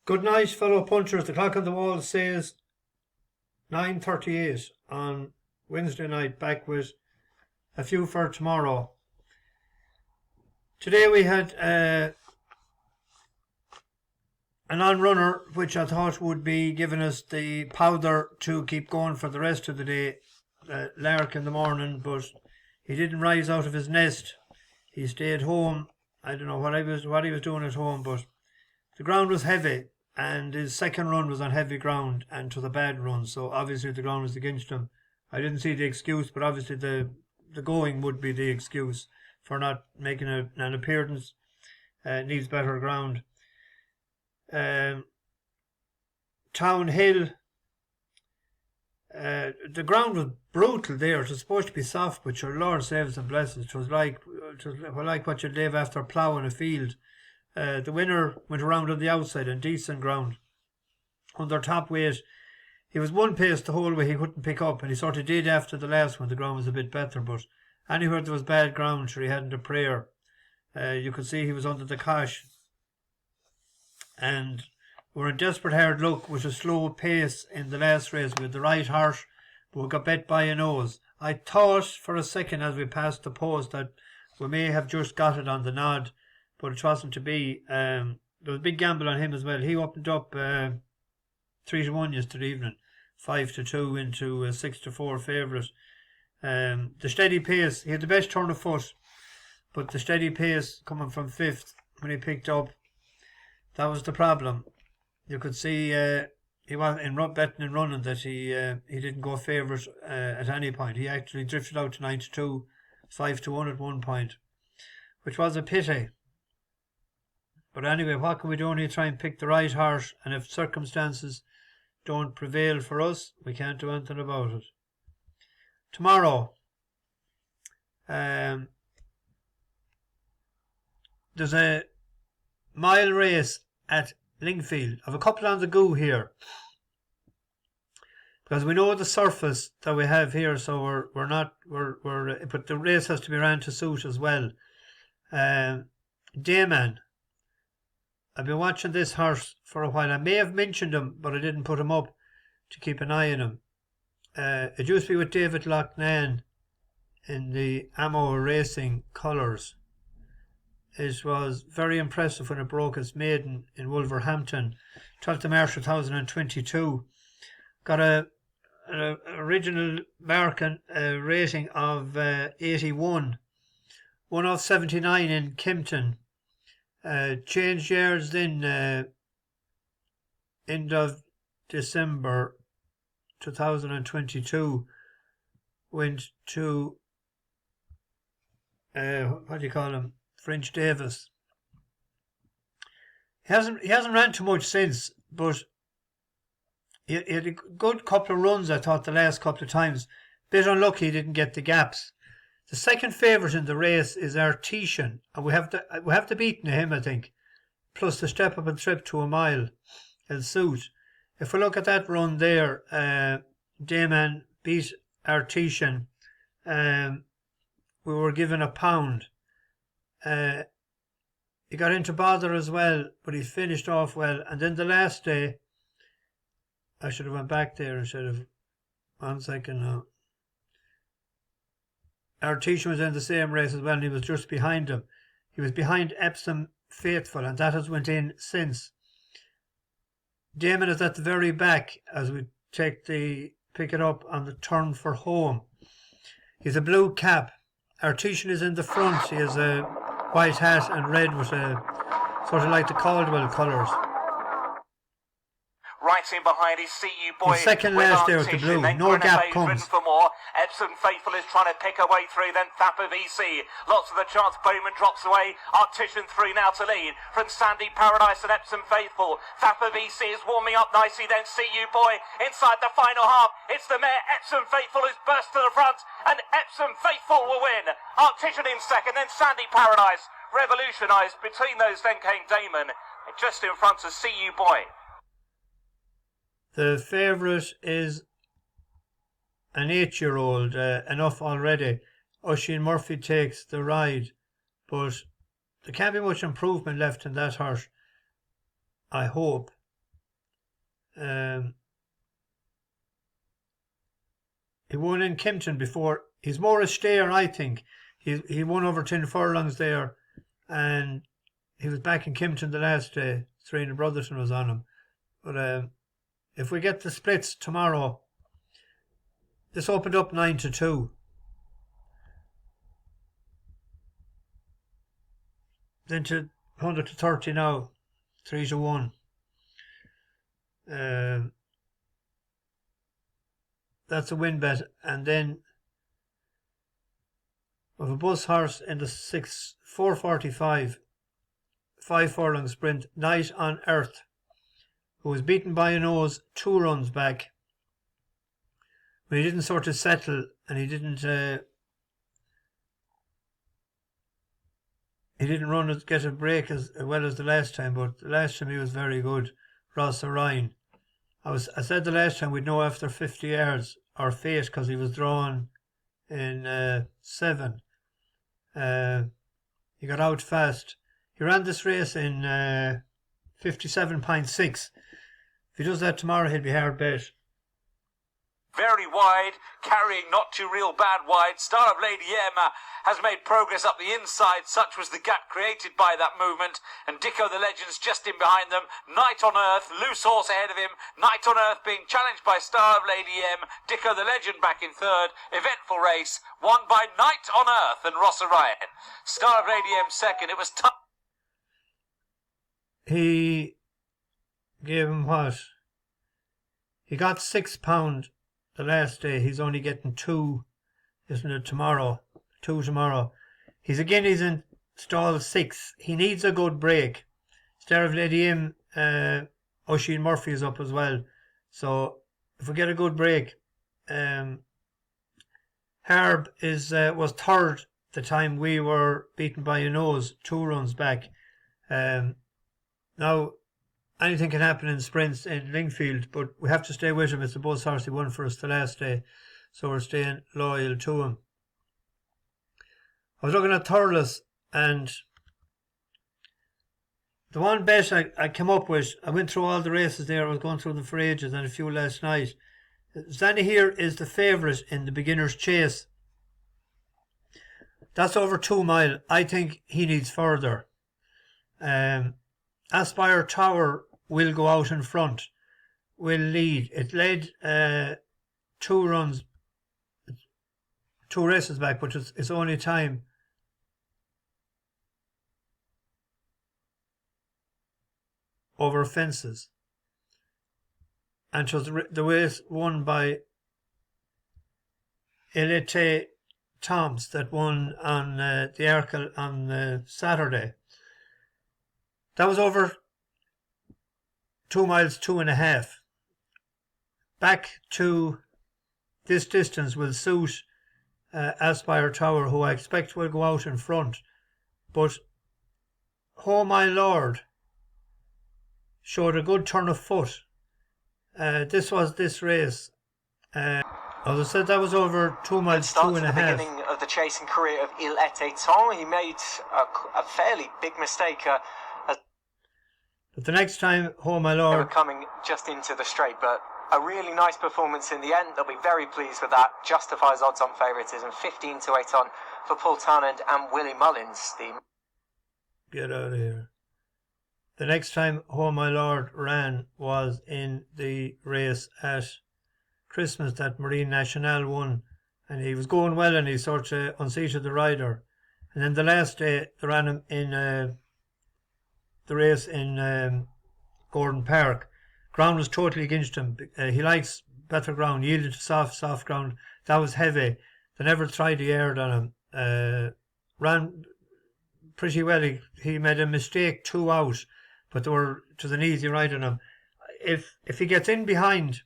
Good night, fellow punchers. The clock on the wall says 9:38 on Wednesday night, back with a few for tomorrow. Today we had an on-runner, which I thought would be giving us the powder to keep going for the rest of the day. Lark in the morning, but he didn't rise out of his nest. He stayed home. I don't know what he was doing at home, but the ground was heavy, and his second run was on heavy ground and to the bad run, so obviously the ground was against him. I didn't see the excuse, but obviously the going would be the excuse for not making an appearance. Needs better ground. Town Hill, the ground was brutal there. It was supposed to be soft, but your Lord saves and blesses. It was like what you'd live after ploughing a field. The winner went around on the outside on decent ground. Under top weight, he was one pace the whole way he couldn't pick up, and he sort of did after the last one. The ground was a bit better, but anywhere there was bad ground, sure, he hadn't a prayer. You could see he was under the cosh. And we're in desperate hard luck with a slow pace in the last race. We had the right horse, but we got bet by a nose. I thought for a second as we passed the post that we may have just got it on the nod, but it wasn't to be. There was a big gamble on him as well. He opened up 3-1 yesterday evening, 5-2 into a 6-4 favourite. The steady pace, he had the best turn of foot, but the steady pace coming from fifth when he picked up, that was the problem. You could see he was in betting and running that he didn't go favourite at any point. He actually drifted out to 9-2, 5-1 at one point, which was a pity. But anyway, what can we do? Only try and pick the right horse, and if circumstances don't prevail for us, we can't do anything about it. Tomorrow, there's a mile race at Lingfield. I have a couple on the go here, because we know the surface that we have here, so but the race has to be ran to suit as well. Dayman, I've been watching this horse for a while. I may have mentioned him, but I didn't put him up to keep an eye on him. It used to be with David Loughnane in the Ammo Racing colours. It was very impressive when it broke its maiden in Wolverhampton, 12th of March 2022. Got an original American rating of 81. 1 off 79 in Kimpton. Changed years then end of December 2022. Went to what do you call him? French Davis. He hasn't ran too much since, but he had a good couple of runs, I thought, the last couple of times. Bit unlucky he didn't get the gaps. The second favourite in the race is Artesian, and we have to beat him, I think. Plus the step up and trip to a mile will suit. If we look at that run there, Dayman beat Artesian. We were given £1. He got into bother as well, but he finished off well. And then the last day, I should have went back there instead of 1 second now. Artesian was in the same race as well, and he was just behind him. He was behind Epsom Faithful, and that has went in since. Dayman is at the very back as we pick it up on the turn for home. He's a blue cap. Artesian is in the front. He has a white hat and red with a sort of like the Caldwell colours. Right in behind is CU Boy. He's second last there with the blue. No gap comes. For more. Epsom Faithful is trying to pick her way through. Then Thapper VC. Lots of the chance. Bowman drops away. Artesian 3 now to lead from Sandy Paradise and Epsom Faithful. Thapper VC is warming up nicely. Then CU Boy inside the final half. It's the mare Epsom Faithful who's burst to the front, and Epsom Faithful will win. Artesian in second. Then Sandy Paradise revolutionised. Between those then came Dayman, just in front of CU Boy. The favourite is an 8-year-old, enough already. Oisin Murphy takes the ride, but there can't be much improvement left in that horse, I hope. He won in Kempton before. He's more a stayer, I think. He won over 10 furlongs there, and he was back in Kempton the last day. Serena Brotherton was on him. But if we get the splits tomorrow, this opened up 9-2. Then to 100-30 now, 3-1. That's a win bet. And then we have a bus horse in the 4:45, 5 furlong sprint, Night on Earth, who was beaten by a nose 2 runs back. But he didn't sort of settle, and he didn't get a break as well as the last time, but the last time he was very good. Ross O'Ryan. I said the last time we'd know after 50 yards or fate, because he was drawn in 7. He got out fast. He ran this race in 57.6. If he does that tomorrow, he'll be hard bet. Very wide, carrying not too real bad wide. Star of Lady M has made progress up the inside. Such was the gap created by that movement. And Dicko the Legend's just in behind them. Night on Earth, loose horse ahead of him. Night on Earth being challenged by Star of Lady M. Dicko the Legend back in third. Eventful race, won by Night on Earth and Ross O'Ryan. Star of Lady M second. It was tough. He gave him what? He got £6 the last day. He's only getting 2, isn't it, tomorrow? 2 tomorrow. He's in stall 6. He needs a good break. Star of Lady M, Oisin Murphy is up as well. So if we get a good break, Harb was third the time we were beaten by a nose 2 runs back. Now anything can happen in sprints in Lingfield, but we have to stay with him. It's the buzz horse he won for us the last day, so we're staying loyal to him. I was looking at Thurles, and the one bet I came up with, I went through all the races there. I was going through them for ages and a few last night. Zanny here is the favourite in the beginner's chase. That's over 2 mile. I think he needs further. Aspire Tower will go out in front, will lead. It led 2 runs, 2 races back, but it's only time. Over fences. And it was the race won by Elite Toms that won on the Arkle on Saturday. That was over 2 miles, 2.5. Back to this distance will suit Aspire Tower, who I expect will go out in front. But Oh My Lord showed a good turn of foot. This race. As I said, that was over 2 miles, 2.5. The beginning of the chasing career of Il Était Temps. He made a fairly big mistake. But the next time, Oh My Lord. They were coming just into the straight, but a really nice performance in the end. They'll be very pleased with that. Justifies odds on favouritism. 15-8 on for Paul Townend and Willie Mullins. Get out of here. The next time Oh My Lord ran was in the race at Christmas that Marine Nationale won, and he was going well and he sort of unseated the rider. And then the last day they ran him in the race in Gordon Park. Ground was totally against him. He likes better ground, yielded to soft ground. That was heavy. They never tried the air on him. Ran pretty well. He made a mistake 2 out, but it was an easy ride on him. If he gets in behind,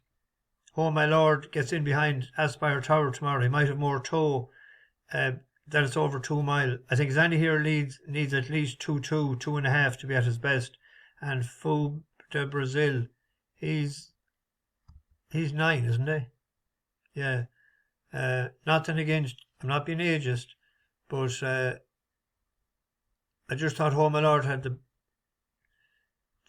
Oh My Lord gets in behind Aspire Tower tomorrow, he might have more toe. That it's over 2 mile. I think Zanny here needs at least 2.2, 2.5 to be at his best. And Fub de Brazil, he's 9, isn't he? Yeah. Nothing against, I'm not being ageist, but I just thought Oh My Lord had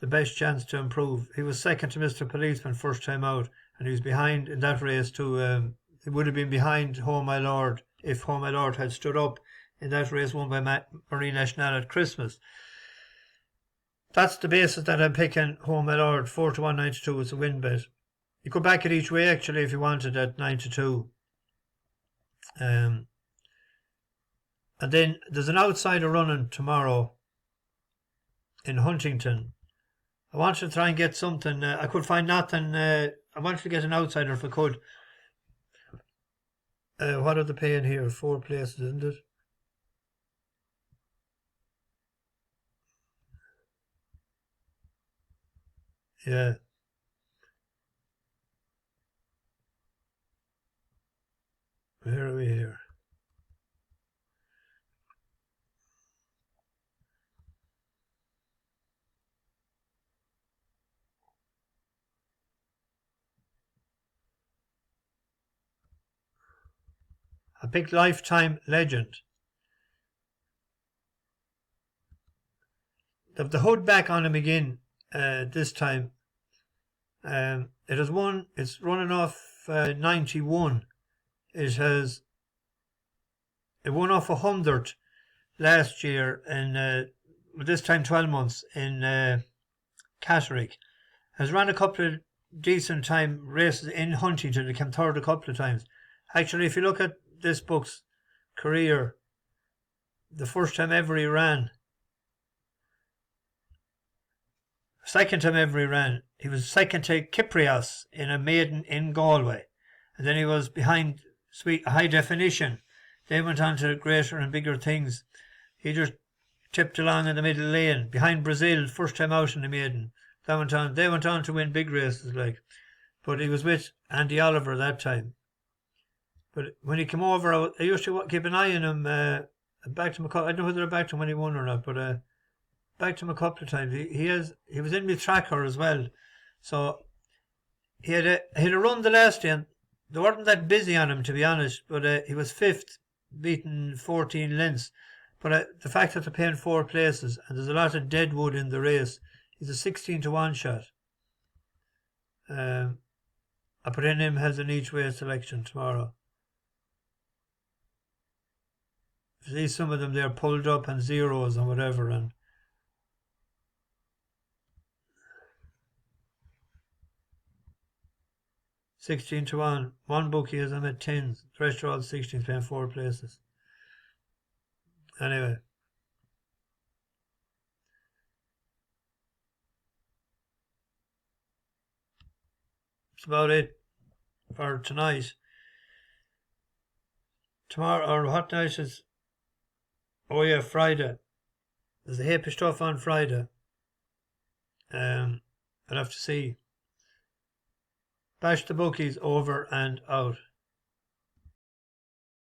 the best chance to improve. He was second to Mr. Policeman first time out, and he was behind in that race to. He would have been behind Home My Lord if Home My Lord had stood up in that race won by Marie National at Christmas. That's the basis that I'm picking Home My Lord. 4-1.92 is a win bet. You could back it each way actually if you wanted at 9-2. And then there's an outsider running tomorrow in Huntington. I wanted to try and get something. I could find nothing. I wanted to get an outsider if I could. What are they paying here? 4 places, isn't it? Yeah. Where are we here? I picked Lifetime Legend. The hood back on him again this time. It has won. It's running off 91. It won off 100 last year, and this time 12 months in Catterick. Has run a couple of decent time races in Huntington. It came third a couple of times. Actually, if you look at this book's career, the first time ever he ran, second time ever he ran, he was second to Kyprios in a maiden in Galway, and then he was behind Sweet High Definition. They went on to greater and bigger things. He just tipped along in the middle lane behind Brazil, first time out in the maiden. They went on to win big races, like. But he was with Andy Oliver that time. But when he came over, I used to keep an eye on him. I backed him a couple. I don't know whether I backed him when he won or not, but backed him a couple of times. He was in my tracker as well, so he had a run the last day. And they weren't that busy on him, to be honest. But he was fifth, beaten 14 lengths. But the fact that they're paying 4 places and there's a lot of deadwood in the race, he's a 16-1 shot. I put in him as an each way selection tomorrow. See some of them they're pulled up and zeros and whatever, and $16-1. One bookie has them at 10s. The rest are all 16s, paying 4 places. Anyway. That's about it for tonight. Tomorrow, or what night is? Oh yeah, Friday. There's a heap of stuff on Friday. I'll have to see. Bash the bookies over and out.